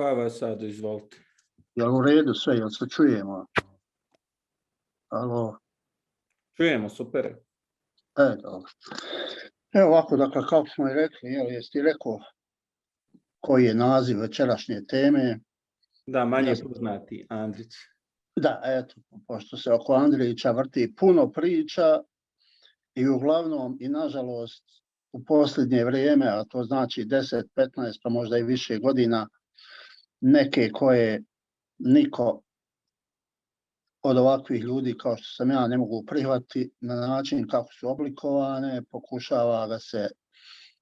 Pa vas sad, izvolite. Jel u redu sve, jel se čujemo? Alo? Čujemo, super. Dobro. Evo ovako, dakle, kako smo i rekli, jesi ti rekao koji je naziv večerašnje teme? Da, manje poznati, Andrić. Da, eto, pošto se oko Andrića vrti puno priča i uglavnom i nažalost u posljednje vrijeme, a to znači 10, 15 pa možda i više godina, neke koje niko od ovakvih ljudi kao što sam ja ne mogu prihvatiti na način kako su oblikovane, pokušava ga se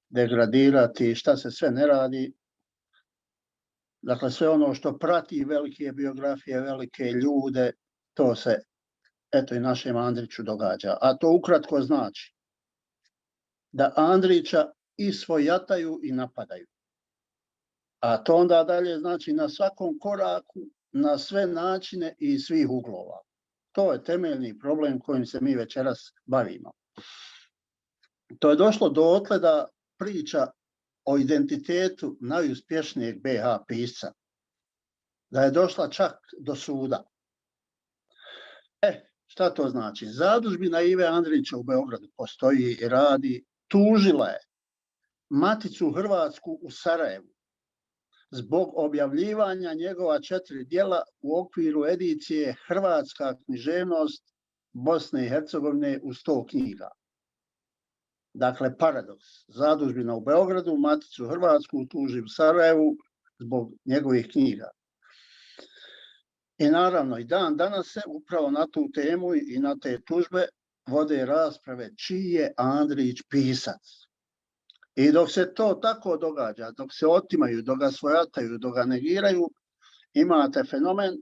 degradirati, šta se sve ne radi. Dakle, sve ono što prati velike biografije, velike ljude, to se eto i našem Andriću događa. A to ukratko znači da Andrića i svojataju i napadaju. A to onda dalje znači na svakom koraku, na sve načine i svih uglova. To je temeljni problem kojim se mi večeras bavimo. To je došlo dotle da priča o identitetu najuspješnijeg BiH pisca, da je došla čak do suda. Šta to znači? Zadužbina Ive Andrića u Beogradu postoji i radi, tužila je Maticu Hrvatsku u Sarajevu zbog objavljivanja njegova 4 djela u okviru edicije Hrvatska književnost Bosne i Hercegovine u 100 knjiga. Dakle, paradoks. Zadužbina u Beogradu, Maticu Hrvatsku tuži u Sarajevu zbog njegovih knjiga. I naravno, i dan danas se upravo na tu temu i na te tužbe vode rasprave čiji je Andrić pisac. I dok se to tako događa, dok se otimaju, dok ga svojataju, dok ga negiraju, imate fenomen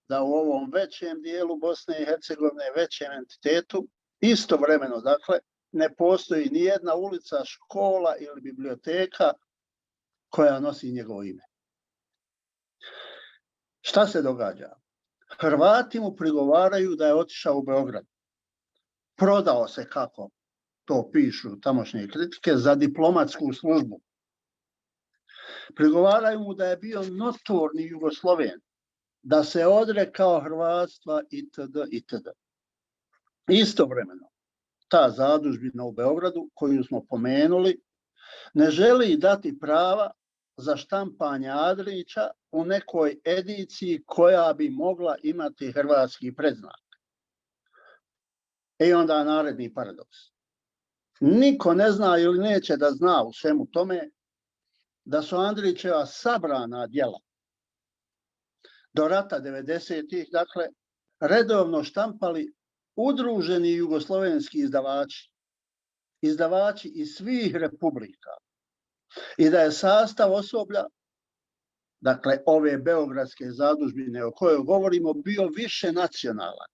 da u ovom većem dijelu Bosne i Hercegovine, većem entitetu, istovremeno, dakle, ne postoji ni jedna ulica, škola ili biblioteka koja nosi njegovo ime. Šta se događa? Hrvati mu prigovaraju da je otišao u Beograd. Prodao se, kako to pišu tamošnje kritike, za diplomatsku službu. Prigovaraju mu da je bio notorni Jugosloven, da se odrekao hrvatstva itd. itd. Istovremeno, ta zadužbina u Beogradu, koju smo pomenuli, ne želi dati prava za štampanje Andrića u nekoj ediciji koja bi mogla imati hrvatski predznak. I onda naredni paradoks. Niko ne zna ili neće da zna u svemu tome da su Andrićeva sabrana djela do rata 90-ih, dakle, redovno štampali udruženi jugoslovenski izdavači, izdavači iz svih republika, i da je sastav osoblja, dakle, ove beogradske zadužbine o kojoj govorimo, bio više nacionalan.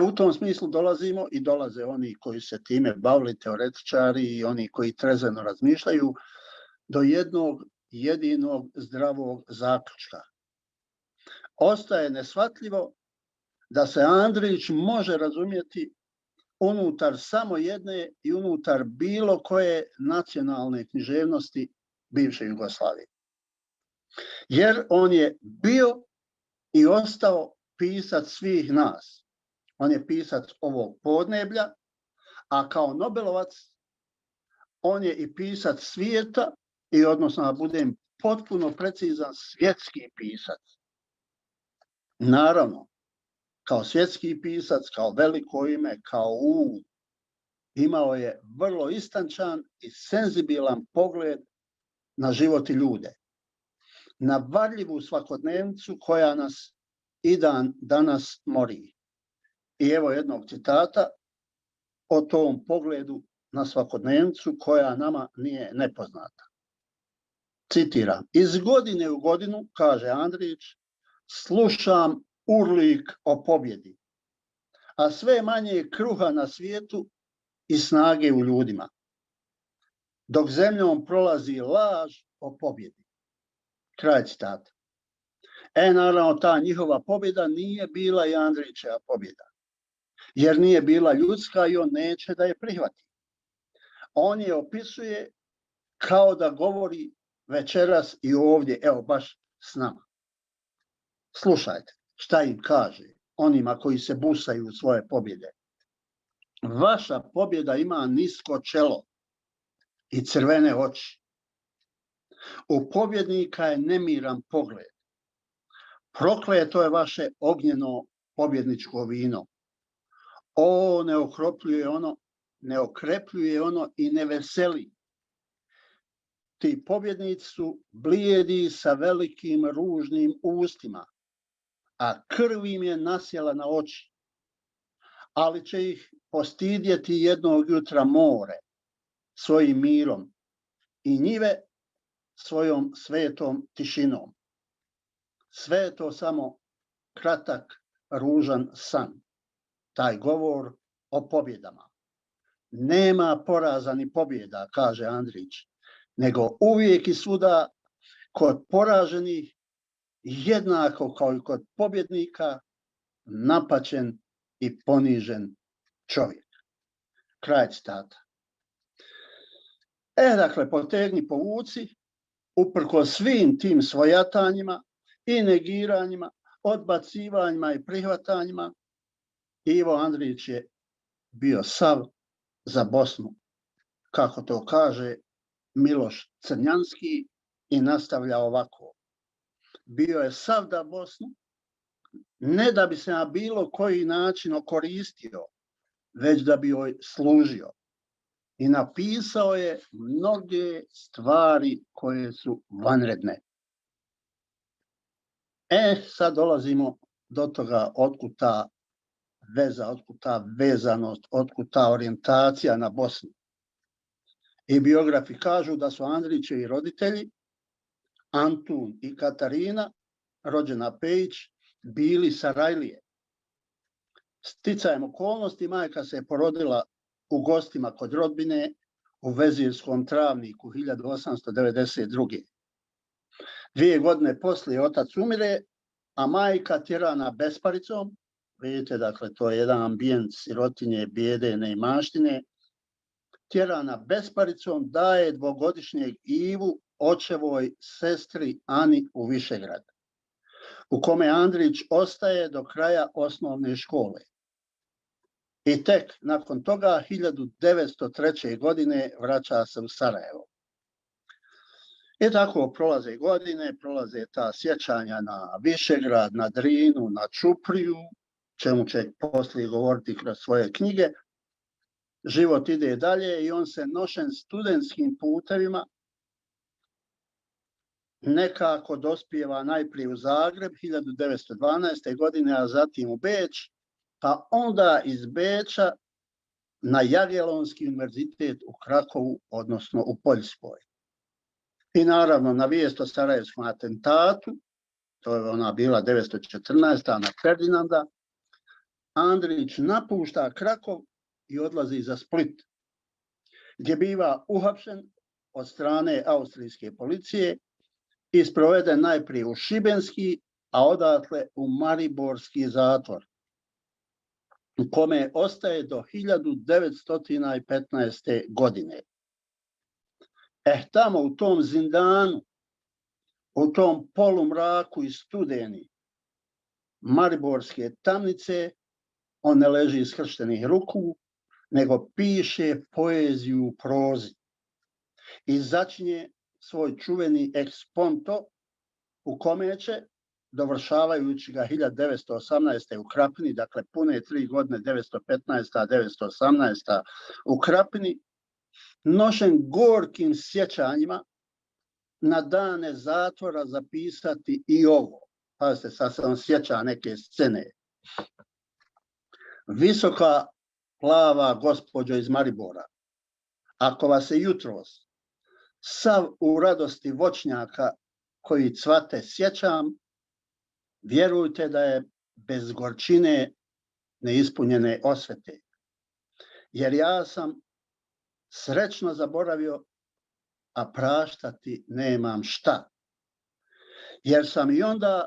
U tom smislu dolazimo i dolaze oni koji se time bavili, teoretičari i oni koji trezveno razmišljaju, do jednog jedinog zdravog zaključka. Ostaje neshvatljivo da se Andrić može razumjeti unutar samo jedne i unutar bilo koje nacionalne književnosti bivše Jugoslavije. Jer on je bio i ostao pisac svih nas. On je pisac ovog podneblja, a kao Nobelovac on je i pisac svijeta i, odnosno, da budem potpuno precizan, svjetski pisac. Naravno, kao svjetski pisac, kao veliko ime, kao imao je vrlo istančan i senzibilan pogled na život i ljude. Na varljivu svakodnevnicu koja nas i dan danas mori. I evo jednog citata o tom pogledu na svakodnevnicu koja nama nije nepoznata. Citiram: iz godine u godinu, kaže Andrić, slušam urlik o pobjedi, a sve manje kruha na svijetu i snage u ljudima, dok zemljom prolazi laž o pobjedi. Kraj citata. Naravno, ta njihova pobjeda nije bila i Andrićeva pobjeda, jer nije bila ljudska i on neće da je prihvati. On je opisuje kao da govori večeras i ovdje, evo baš s nama. Slušajte šta im kaže onima koji se busaju u svoje pobjede. Vaša pobjeda ima nisko čelo i crvene oči. U pobjednika je nemiran pogled. Prokleto je vaše ognjeno pobjedničko vino. O, ne okrepljuje ono i ne veseli. Ti pobjednici su blijedi sa velikim ružnim ustima, a krv im je nasjela na oči. Ali će ih postidjeti jednog jutra more svojim mirom i njive svojom svetom tišinom. Sve je to samo kratak, ružan san. Taj govor o pobjedama. Nema poraza ni pobjeda, kaže Andrić, nego uvijek i svuda kod poraženih, jednako kao i kod pobjednika, napaćen i ponižen čovjek. Kraj citata. Dakle, potegni, povuci, uprkos svim tim svojatanjima i negiranjima, odbacivanjima i prihvatanjima, Ivo Andrić je bio sav za Bosnu, kako to kaže Miloš Crnjanski, i nastavlja ovako. Bio je sav za Bosnu, ne da bi se na bilo koji način okoristio, već da bi joj služio. I napisao je mnoge stvari koje su vanredne. Sad dolazimo do toga otkud ta veza, otkud ta vezanost, otkud ta orijentacija na Bosnu. I biografi kažu da su Andrićevi roditelji, Antun i Katarina, rođena Pejić, bili Sarajlije. Sticajem okolnosti majka se je porodila u gostima kod rodbine u Vezirskom Travniku 1892. 2 godine poslije otac umire, a majka tjerana besparicom, vidite, dakle, to je jedan ambijent sirotinje, bijede, neimaštine, tjerana besparicom daje 2-godišnjeg Ivu očevoj sestri Ani u Višegrad, u kome Andrić ostaje do kraja osnovne škole. I tek nakon toga 1903. godine vraća se u Sarajevo. I tako prolaze godine, prolaze ta sjećanja na Višegrad, na Drinu, na Čupriju, čemu će poslije govoriti kroz svoje knjige. Život ide dalje i on se nošen studentskim putevima nekako dospijeva najprije u Zagreb 1912. godine, a zatim u Beč, pa onda iz Beča na Jagiellonski univerzitet u Krakovu, odnosno u Poljskoj. I naravno na vijest o sarajevskom atentatu, to je ona bila 1914. na Ferdinanda, Andrić napušta Krakov i odlazi za Split, gdje biva uhapšen od strane austrijske policije i sproveden najprije u Šibenski, a odatle u Mariborski zatvor, u kome ostaje do 1915. godine. Tamo u tom zindanu, u tom polumraku i studeni Mariborske tamnice, on ne leži skrštenih ruku, nego piše poeziju u prozi i začinje svoj čuveni eksponto, u kome će, dovršavajući ga 1918. u Krapini, dakle pune 3 godine, 1915. 1918. u Krapini, nošen gorkim sjećanjima na dane zatvora, zapisati i ovo. Pazite, sad se on sjeća neke scene. Visoka plava gospođo iz Maribora, ako vas se jutros sav u radosti voćnjaka koji cvate sjećam, vjerujte da je bez gorčine neispunjene osvete. Jer ja sam srećno zaboravio, a praštati nemam šta. Jer sam i onda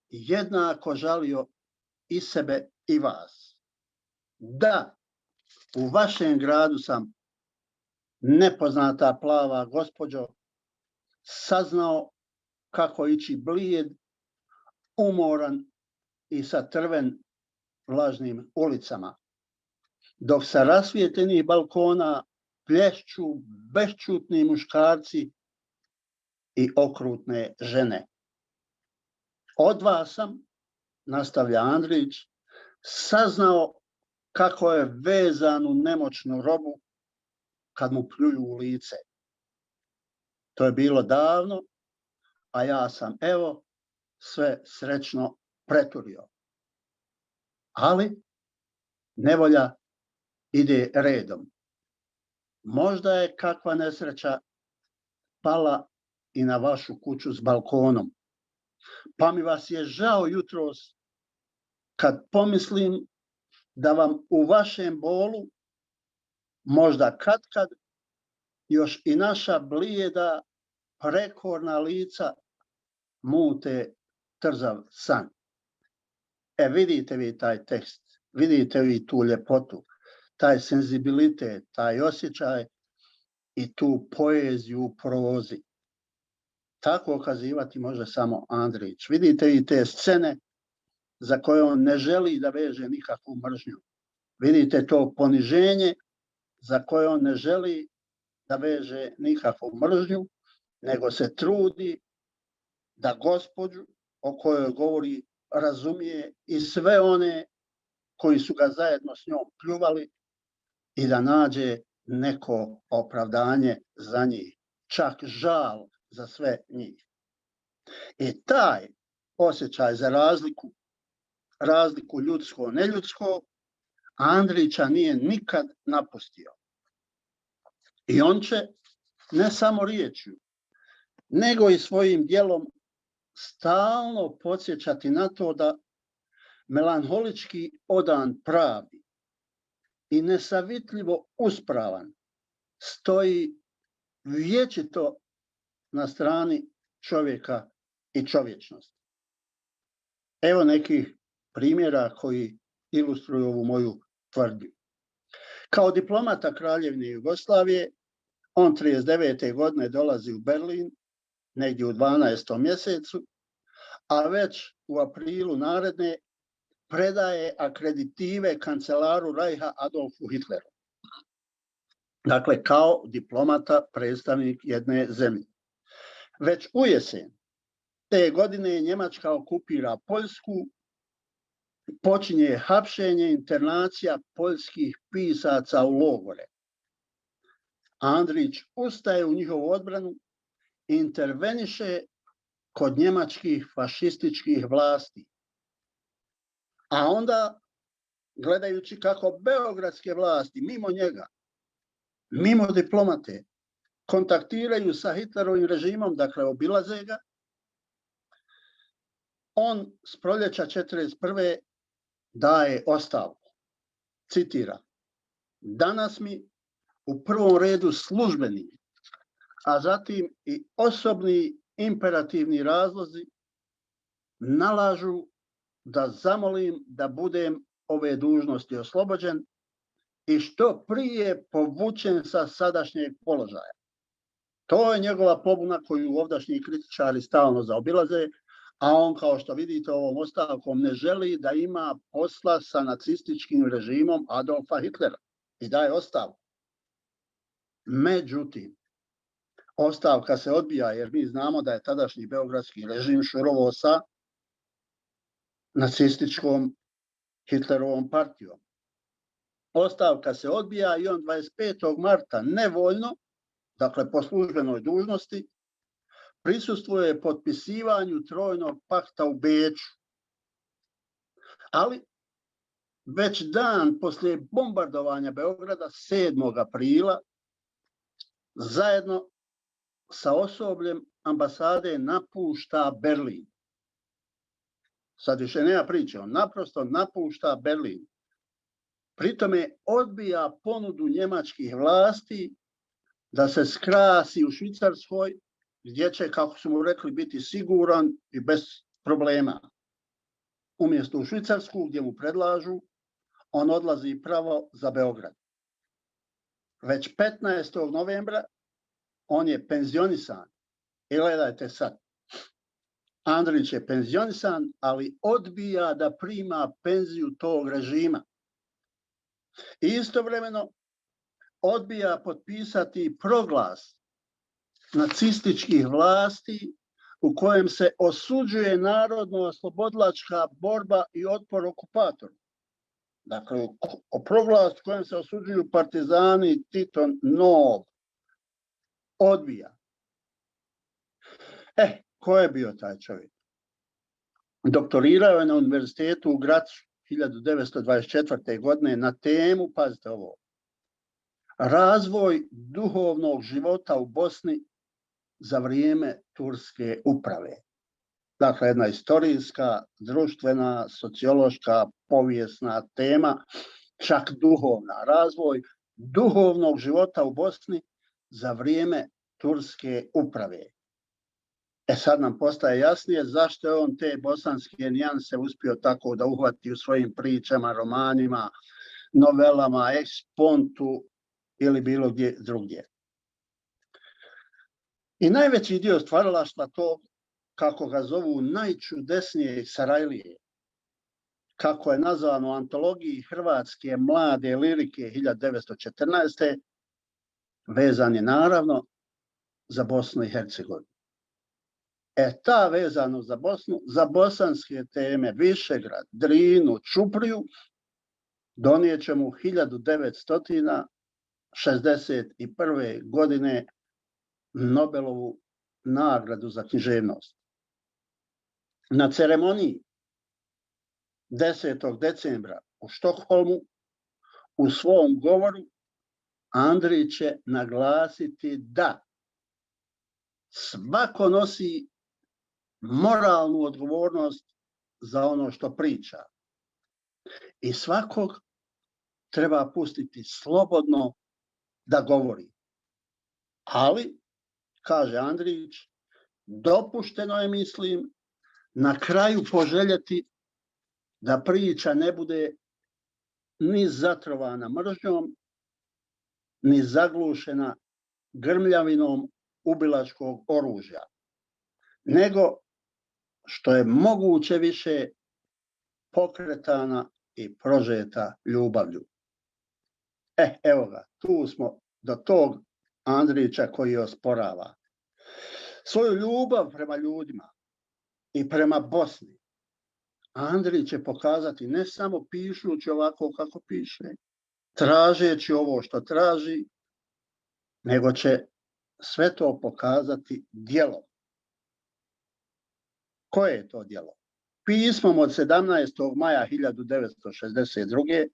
jednako žalio i sebe i vas. Da, u vašem gradu sam, nepoznata plava gospođo, saznao kako ići blijed, umoran i satrven vlažnim ulicama, dok sa rasvijetljenih balkona plješću bešćutni muškarci i okrutne žene. Od vas sam, nastavlja Andrić, saznao kako je vezan u nemoćnu robu kad mu pljuju u lice. To je bilo davno, a ja sam, evo, sve srećno preturio. Ali nevolja ide redom. Možda je kakva nesreća pala i na vašu kuću s balkonom, pa mi vas je žao jutros kad pomislim da vam u vašem bolu možda katkad još i naša blijeda prekorna lica mute trzav san. Vidite vi taj tekst, vidite vi tu ljepotu, taj senzibilitet, taj osjećaj i tu poeziju u prozi. Tako okazivati može samo Andrić. Vidite i te scene za koje on ne želi da veže nikakvu mržnju. Vidite to poniženje za koje on ne želi da veže nikakvu mržnju, nego se trudi da gospođu o kojoj govori razumije i sve one koji su ga zajedno s njom pljuvali i da nađe neko opravdanje za njih, čak žal za sve njih. I taj osjećaj za razliku ljudsko-neljudsko, Andrića nije nikad napustio. I on će ne samo riječju, nego i svojim djelom stalno podsjećati na to da melanholički odan pravdi i nesavitljivo uspravan stoji vječito na strani čovjeka i čovječnosti. Evo nekih primjera koji ilustruju ovu moju tvrdnju. Kao diplomata Kraljevine Jugoslavije, on 1939. godine dolazi u Berlin, negdje u 12. mjesecu, a već u aprilu naredne predaje akreditive kancelaru Reicha Adolfu Hitleru. Dakle, kao diplomata, predstavnik jedne zemlje. Već u jesen te godine Njemačka okupira Poljsku, počinje hapšenje, internacija poljskih pisaca u logore. Andrić ustaje u njihovu odbranu i interveniše kod njemačkih fašističkih vlasti. A onda, gledajući kako beogradske vlasti mimo njega, mimo diplomate, kontaktiraju sa Hitlerovim režimom, dakle obilaze ga, on s proljeća 1941. daje ostavku. Citiram: danas mi u prvom redu službeni, a zatim i osobni imperativni razlozi nalažu da zamolim da budem ove dužnosti oslobođen i što prije povučen sa sadašnjeg položaja. To je njegova pobuna koju ovdašnji kritičari stalno zaobilaze, a on, kao što vidite, ovom ostavkom ne želi da ima posla sa nacističkim režimom Adolfa Hitlera i daje ostavku. Međutim, ostavka se odbija jer mi znamo da je tadašnji beogradski režim šurovao sa nacističkom Hitlerovom partijom. Ostavka se odbija i on 25. marta nevoljno, dakle po službenoj dužnosti, prisustvuje potpisivanju Trojnog pakta u Beču. Ali već dan poslije bombardovanja Beograda 7. aprila zajedno sa osobljem ambasade napušta Berlin. Sad više nema priče, on naprosto napušta Berlin. Pritome odbija ponudu njemačkih vlasti da se skrasi u Švicarskoj, gdje će, kako su mu rekli, biti siguran i bez problema. Umjesto u Švicarsku, gdje mu predlažu, on odlazi pravo za Beograd. Već 15. novembra on je penzionisan I gledajte sad. Andrić je penzionisan, ali odbija da prima penziju tog režima. I istovremeno odbija potpisati proglas nacističkih vlasti u kojem se osuđuje narodno-oslobodilačka borba i otpor okupatoru. Dakle, proglas u kojem se osuđuju partizani Tito Nov odbija. Ko je bio taj čovjek? Doktorirao je na univerzitetu u Gracu 1924. godine na temu, pazite ovo, razvoj duhovnog života u Bosni za vrijeme turske uprave. Dakle, jedna istorijska, društvena, sociološka, povijesna tema, čak duhovna. Razvoj duhovnog života u Bosni za vrijeme turske uprave. Sad nam postaje jasnije zašto je on te bosanske nijanse uspio tako da uhvati u svojim pričama, romanima, novelama, ekspontu ili bilo gdje drugdje. I najveći dio stvaralaštva tog, kako ga zovu, najčudesnije Sarajlije, kako je nazvano u antologiji Hrvatske mlade lirike 1914. vezan je naravno za Bosnu i Hercegovinu. Ta vezano za Bosnu, za bosanske teme Višegrad, Drinu, Čupriju, donijet će mu 1961. godine Nobelovu nagradu za književnost. Na ceremoniji 10. decembra u Štokholmu u svom govoru Andrić će naglasiti da svako nosi moralnu odgovornost za ono što priča i svakog treba pustiti slobodno da govori. Ali, kaže Andrić, dopušteno je, mislim, na kraju poželjeti da priča ne bude ni zatrovana mržnjom, ni zaglušena grmljavinom ubilačkog oružja, nego što je moguće više pokretana i prožeta ljubavlju. Evo ga, tu smo do tog Andrića koji osporava. Svoju ljubav prema ljudima i prema Bosni Andrić će pokazati ne samo pišući ovako kako piše, tražeći ovo što traži, nego će sve to pokazati djelom. Koje je to djelo? Pismom od 17. maja 1962.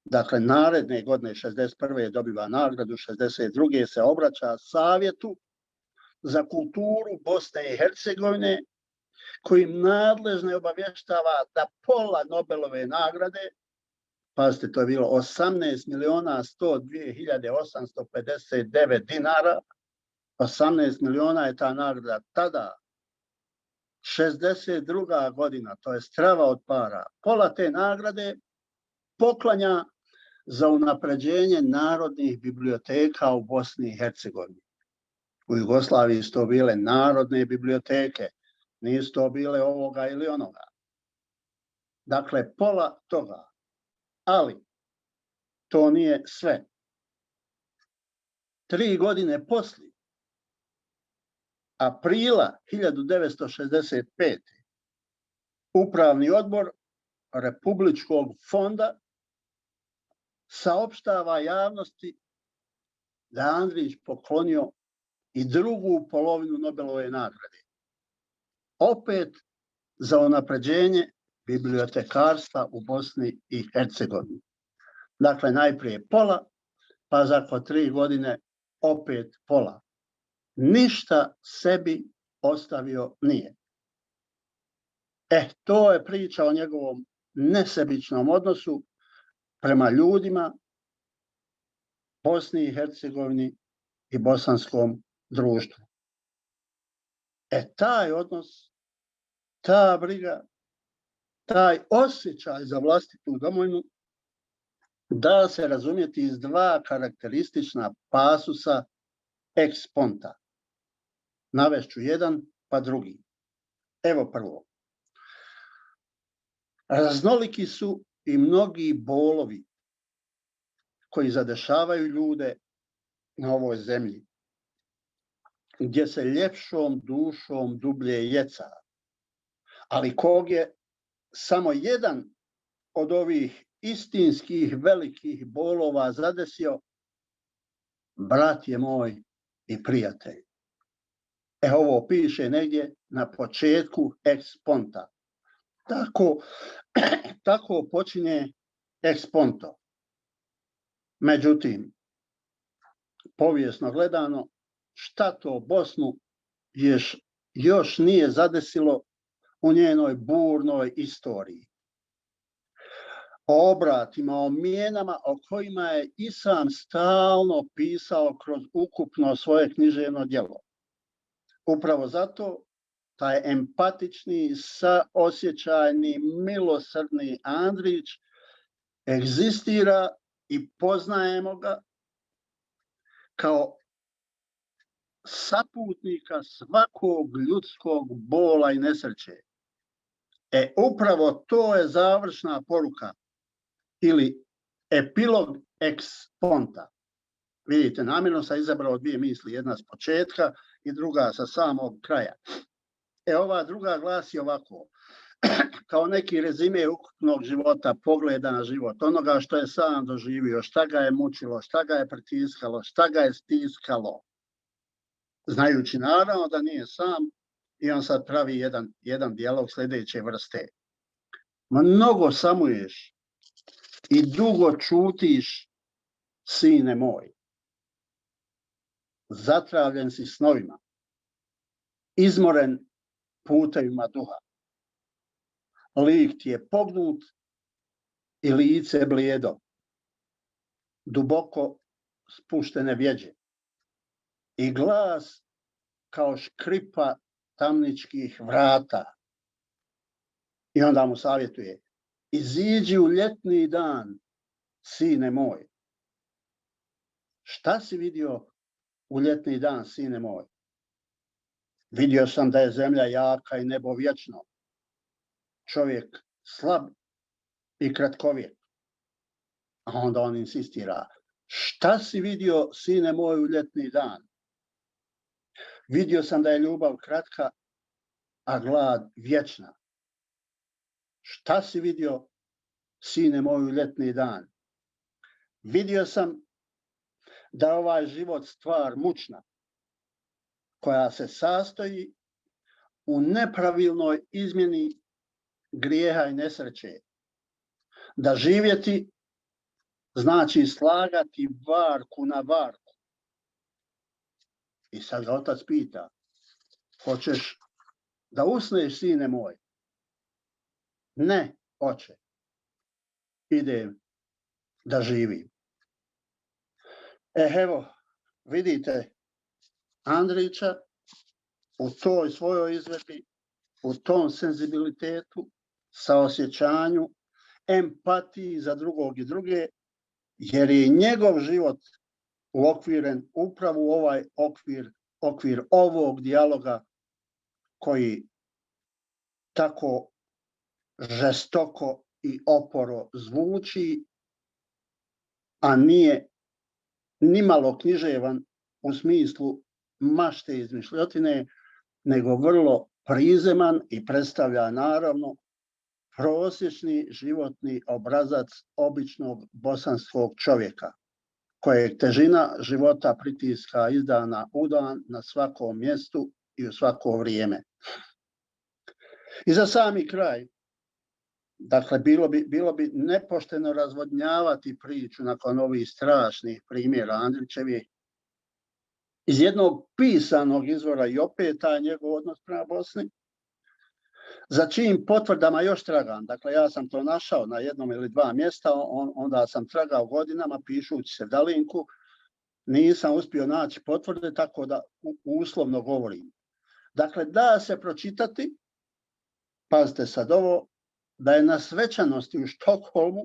Dakle, naredne godine 61. dobiva nagradu, 62. se obraća Savjetu za kulturu Bosne i Hercegovine, kojim nadležno obavještava da pola Nobelove nagrade, pazite, to je bilo 18.102.859 dinara, 18 miliona je ta nagrada tada, 62. godina, to je strava od para, pola te nagrade poklanja za unapređenje narodnih biblioteka u Bosni i Hercegovini. U Jugoslaviji su to bile narodne biblioteke, nisu to bile ovoga ili onoga. Dakle, pola toga. Ali, to nije sve. 3 godine poslije, aprila 1965. Upravni odbor Republičkog fonda saopštava javnosti da je Andrić poklonio i drugu polovinu Nobelove nagrade. Opet za unapređenje bibliotekarstva u Bosni i Hercegovini. Dakle, najprije pola, pa za 3 godine opet pola. Ništa sebi ostavio nije. To je priča o njegovom nesebičnom odnosu prema ljudima, Bosni i Hercegovini i bosanskom društvu. Taj odnos, ta briga, taj osjećaj za vlastitu domovinu da se razumjeti iz 2 karakteristična pasusa ex sponta. Navešću jedan, pa drugi. Evo prvo. Raznoliki su i mnogi bolovi koji zadešavaju ljude na ovoj zemlji, gdje se ljepšom dušom dublje jeca. Ali kog je samo jedan od ovih istinskih velikih bolova zadesio, brat je moj i prijatelj. Ovo piše negdje na početku Eksponta. Tako počinje Eksponto. Međutim, povijesno gledano, šta to Bosnu još nije zadesilo u njenoj burnoj istoriji. O obratima, o mijenama o kojima je i sam stalno pisao kroz ukupno svoje književno djelo. Upravo zato taj empatični, saosjećajni, milosrdni Andrić egzistira i poznajemo ga kao saputnika svakog ljudskog bola i nesreće. Upravo to je završna poruka ili epilog Eksponta. Vidite, namjerno sam izabrao dvije misli, jedna s početka i druga sa samog kraja. Ova druga glasi ovako, kao neki rezime ukupnog života, pogleda na život, onoga što je sam doživio, šta ga je mučilo, šta ga je pritiskalo, šta ga je stiskalo. Znajući naravno da nije sam, i on sad pravi jedan dijalog sljedeće vrste. Mnogo samuješ i dugo čutiš, sine moj. Zatravljen si snovima, izmoren putevima duha. Lik ti je pognut i lice blijedo, duboko spuštene vjeđe i glas kao škripa tamničkih vrata. I onda mu savjetuje, iziđi u ljetni dan, sine moj. Šta si vidio u ljetni dan, sine moj? Vidio sam da je zemlja jaka i nebo vječno. Čovjek slab i kratkovijek. A onda on insistira, šta si vidio, sine moj, u ljetni dan? Vidio sam da je ljubav kratka, a glad vječna. Šta si vidio, sine moj, u ljetni dan? Vidio sam da je ovaj život stvar mučna, koja se sastoji u nepravilnoj izmjeni grijeha i nesreće. Da živjeti znači slagati varku na varku. I sad ga otac pita, hoćeš da usneš, sine moj? Ne, oče. Idem da živim. Evo, vidite Andrića u toj svojoj izvedbi, u tom senzibilitetu, saosjećanju, empatiji za drugog i druge, jer je njegov život uokviren upravo u ovaj okvir ovog dijaloga koji tako žestoko i oporo zvuči, a nije nimalo književan u smislu mašte izmišljotine, nego vrlo prizeman i predstavlja naravno prosječni životni obrazac običnog bosanskog čovjeka, kojeg težina života pritiska iz dana u dan na svakom mjestu i u svako vrijeme. I za sami kraj, dakle, bilo bi nepošteno razvodnjavati priču nakon ovih strašnih primjera Andrićevih iz jednog pisanog izvora i opet taj njegov odnos prema Bosni, za čijim potvrdama još tragam. Dakle, ja sam to našao na jednom ili dva mjesta, onda sam tragao godinama pišući se dalinku, nisam uspio naći potvrde, tako da uslovno govorim. Dakle, da se pročitati, pazite sad ovo, da je na svečanosti u Štokholmu,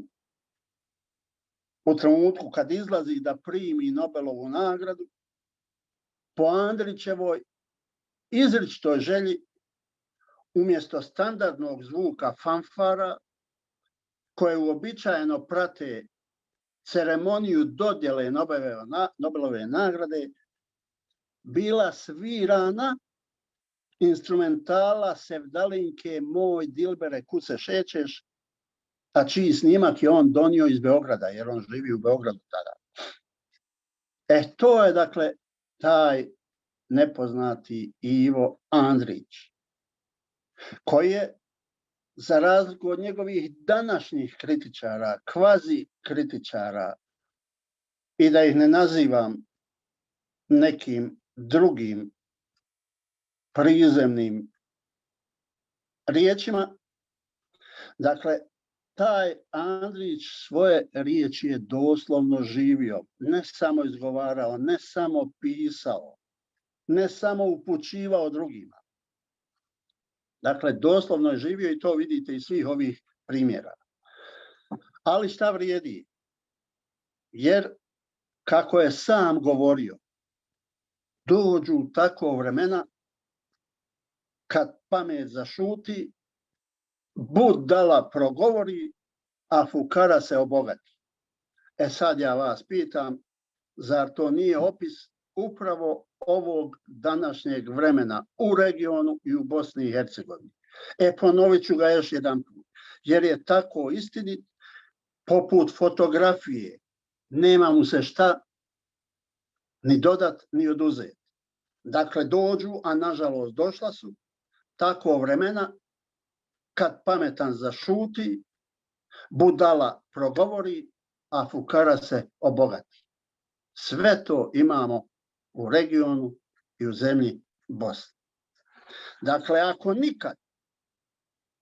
u trenutku kad izlazi da primi Nobelovu nagradu, po Andrićevoj izričitoj želji umjesto standardnog zvuka fanfara koje uobičajeno prate ceremoniju dodjele Nobelove nagrade, bila svirana instrumentala Sevdalinke Moj Dilbere kud se šećeš, a čiji snimak je on donio iz Beograda, jer on živi u Beogradu tada. To je dakle taj nepoznati Ivo Andrić, koji je, za razliku od njegovih današnjih kritičara, kvazi kritičara, i da ih ne nazivam nekim drugim prizemnim riječima, dakle, taj Andrić svoje riječi je doslovno živio, ne samo izgovarao, ne samo pisao, ne samo upućivao drugima. Dakle, doslovno je živio i to vidite iz svih ovih primjera. Ali šta vrijedi? Jer, kako je sam govorio, dođu tako vremena kad pamet zašuti, budala progovori, a fukara se obogati. Sad ja vas pitam, zar to nije opis upravo ovog današnjeg vremena u regionu i u Bosni i Hercegovini? Ponovit ću ga još jedan put, jer je tako istinit, poput fotografije. Nema mu se šta ni dodat, ni oduzeti. Dakle, dođu, a nažalost došla su, tako vremena kad pametan zašuti, budala progovori, a fukara se obogati. Sve to imamo u regionu i u zemlji Bosne. Dakle, ako nikad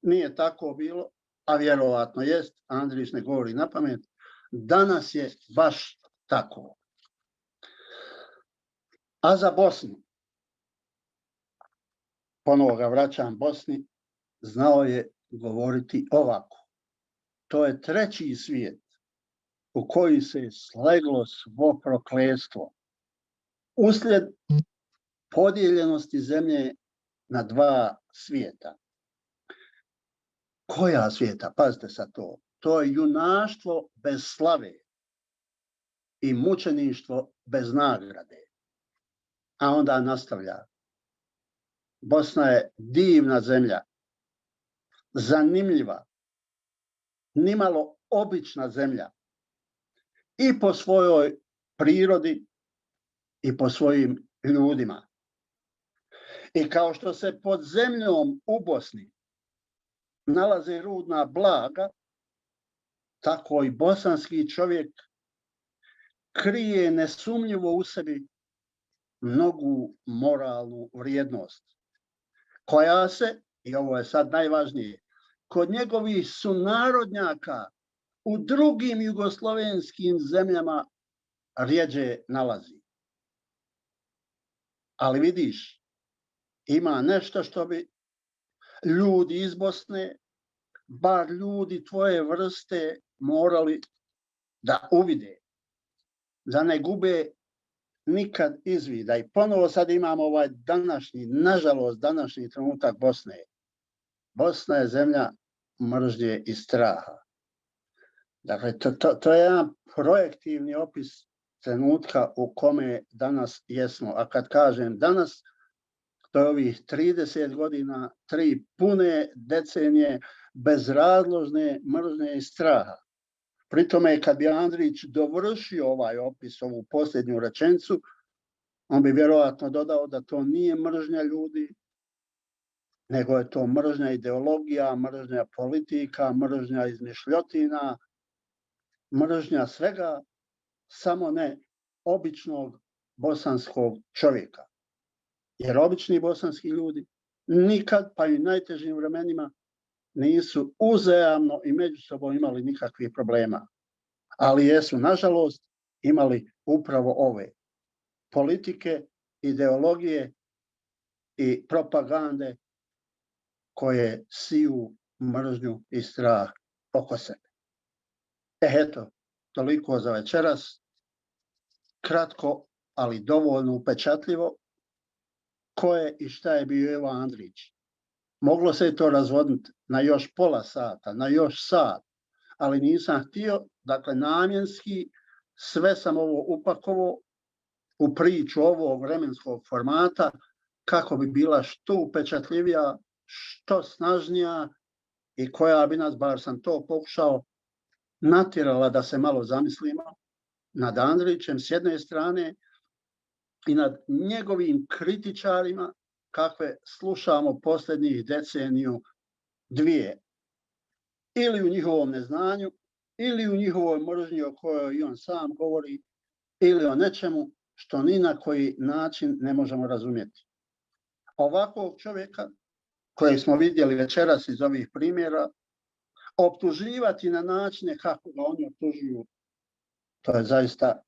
nije tako bilo, a vjerovatno jest, Andrić ne govori na pamet, danas je baš tako. A za Bosnu, ponovo ga vraćam Bosni, znao je govoriti ovako. To je treći svijet u koji se sleglo svo prokletstvo uslijed podijeljenosti zemlje na dva svijeta. Koja svijeta? Pazite sad to. To je junaštvo bez slave i mučeništvo bez nagrade. A onda nastavlja. Bosna je divna zemlja, zanimljiva, nimalo obična zemlja i po svojoj prirodi i po svojim ljudima. I kao što se pod zemljom u Bosni nalaze rudna blaga, tako i bosanski čovjek krije nesumnjivo u sebi mnogu moralnu vrijednost, koja se, i ovo je sad najvažnije, kod njegovih sunarodnjaka u drugim jugoslovenskim zemljama rjeđe nalazi. Ali vidiš, ima nešto što bi ljudi iz Bosne, bar ljudi tvoje vrste, morali da uvide, da ne gube nikad iz vida. I ponovo sad imamo ovaj današnji, nažalost današnji trenutak Bosne. Bosna je zemlja mržnje i straha. Dakle, to je jedan projektivni opis trenutka u kome danas jesmo. A kad kažem danas, to je ovih 30 godina, 3 pune decenije bezrazložne mržnje i straha. Pri tome, kad bi Andrić dovršio ovaj opis, ovu posljednju rečenicu, on bi vjerojatno dodao da to nije mržnja ljudi, nego je to mržnja ideologija, mržnja politika, mržnja izmišljotina, mržnja svega, samo ne običnog bosanskog čovjeka. Jer obični bosanski ljudi nikad, pa i u najtežim vremenima, nisu uzajamno i međusobno imali nikakvih problema. Ali jesu, nažalost, imali upravo ove politike, ideologije i propagande koje siju mržnju i strah oko sebe. Eto, toliko za večeras. Kratko, ali dovoljno upečatljivo. ko je i šta je bio Ivo Andrić. Moglo se to razvodniti na još pola sata, na još sat, ali nisam htio, dakle namjenski, sve sam ovo upakovao u priču ovog vremenskog formata kako bi bila što upečatljivija, što snažnija i koja bi nas, bar sam to pokušao, natjerala da se malo zamislimo nad Andrićem s jedne strane i nad njegovim kritičarima kakve slušamo posljednjih deceniju dvije. Ili u njihovom neznanju, ili u njihovoj mržnji o kojoj i on sam govori, ili o nečemu što ni na koji način ne možemo razumjeti. Ovakvog čovjeka, kojeg smo vidjeli večeras iz ovih primjera, optuživati na načine kako ga oni optužuju, to je zaista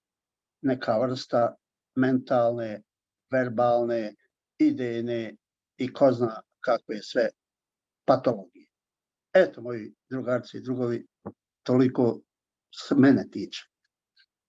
neka vrsta mentalne, verbalne, idejne i ko zna kakve sve patologije. Eto, moji drugarci i drugovi, toliko s mene tiče.